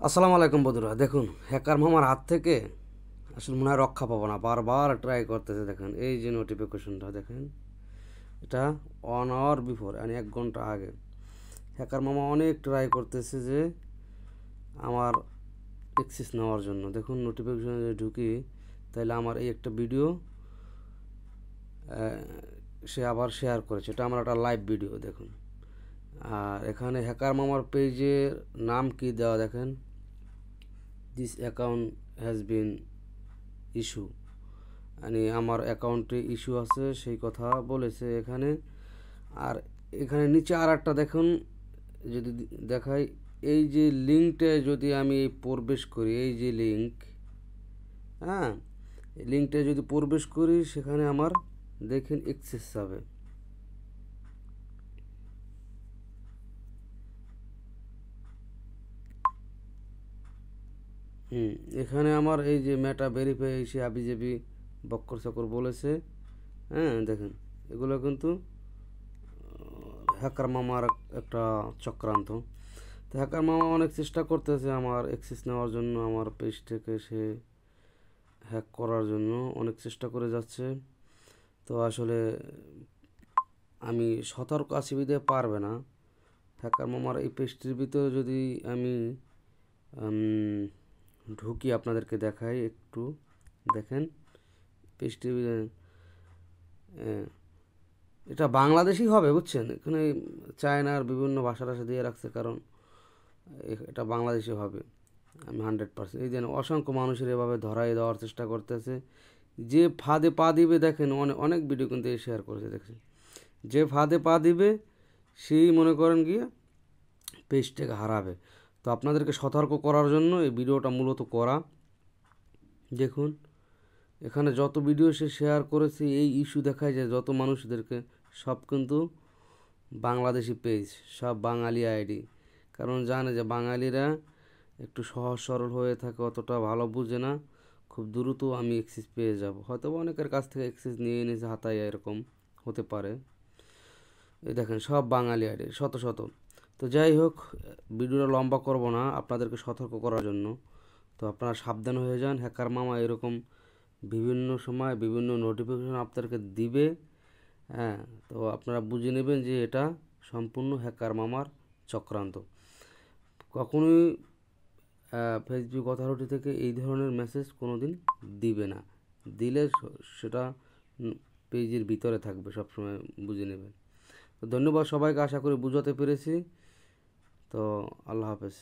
আসসালামু আলাইকুম বন্ধুরা। দেখুন, হ্যাকার মামার হাত থেকে আসলে মনে হয় রক্ষা পাবো না, বারবার ট্রাই করতেছে। দেখেন এই যে নোটিফিকেশনটা, দেখেন এটা 1 আওয়ার বিফোর, মানে 1 ঘন্টা আগে হ্যাকার মামা অনেক ট্রাই করতেছে যে আমার অ্যাক্সেস নেওয়ার জন্য। দেখুন নোটিফিকেশনে যদি ঢুকি, তাহলে আমার এই একটা ভিডিও সে আবার শেয়ার করেছে। এটা আমার একটা লাইভ ভিডিও, দেখুন। আর এখানে হ্যাকার মামার পেজের নাম কি দেওয়া, দেখেন, this account has been issue, মানে আমার অ্যাকাউন্টে ইস্যু আছে সেই কথা বলেছে এখানে। আর এখানে নিচে আর একটা দেখুন, যদি দেখাই, এই যে লিঙ্কটা যদি আমি প্রবেশ করি, এই যে লিঙ্ক, হ্যাঁ, লিঙ্কটা যদি প্রবেশ করি, সেখানে আমার দেখেন অ্যাক্সেস যাবে। এখানে আমার এই যে মেটা ভেরিফাই এসে আবিজাবি বক্কর চক্কর বলেছে। হ্যাঁ, দেখেন এগুলো কিন্তু হ্যাকার মামার একটা চক্রান্ত। তো হ্যাকার মামা অনেক চেষ্টা করতেছে আমার অ্যাক্সেস নেওয়ার জন্য, আমার পেজটাকে সে হ্যাক করার জন্য অনেক চেষ্টা করে যাচ্ছে। তো আসলে আমি সতর্ক আছি বিধে পারবে না। হ্যাকার মামার এই পেজটির ভিতরে যদি আমি ঢুকি, আপনাদেরকে দেখাই একটু, দেখেন পেজটির এটা বাংলাদেশি হবে, বুঝছেন। এখানে চায়নার বিভিন্ন ভাষা টাষা দিয়ে রাখছে, কারণ এটা বাংলাদেশি হবে। আমি 100%, এই যেন অসংখ্য মানুষের এভাবে ধরাই দেওয়ার চেষ্টা করতেছে। যে ফাঁদে পা দিবে, দেখেন অনেক অনেক ভিডিও কিন্তু শেয়ার করেছে, দেখছেন। যে ফাঁদে পা দিবে সেই মনে করেন গিয়ে পেজটাকে হারাবে। তো আপনাদেরকে সতর্ক করার জন্য এই ভিডিওটা মূলত করা। দেখুন এখানে যত ভিডিও সে শেয়ার করেছে, এই ইস্যু দেখায় যে যত মানুষদেরকে, সব কিন্তু বাংলাদেশি পেজ, সব বাঙালি আইডি। কারণ জানে যে বাঙালিরা একটু সহজ সরল হয়ে থাকে, অতটা ভালো বুঝে না, খুব দ্রুত আমি অ্যাক্সেস পেয়ে যাব। হয়তো অনেকের কাছ থেকে অ্যাক্সেস নিয়ে নিয়েছে হাতায়, এরকম হতে পারে। এই দেখেন সব বাঙালি আইডি, শত শত। তো যাই হোক, ভিডিওটা লম্বা করব না, আপনাদেরকে সতর্ক করার জন্য। তো আপনারা সাবধান হয়ে যান। হ্যাকার মামা এরকম বিভিন্ন সময় বিভিন্ন নোটিফিকেশন আপনাদেরকে দিবে। হ্যাঁ, তো আপনারা বুঝে নেবেন যে এটা সম্পূর্ণ হ্যাকার মামার চক্রান্ত। কখনোই ফেসবুক অথরিটি থেকে এই ধরনের মেসেজ কোনো দিন দিবে না। দিলে সেটা পেজের ভিতরে থাকবে, সবসময় বুঝে নেবেন। তো ধন্যবাদ সবাইকে, আশা করি বুঝাতে পেরেছি। তো আল্লাহ হাফেজ।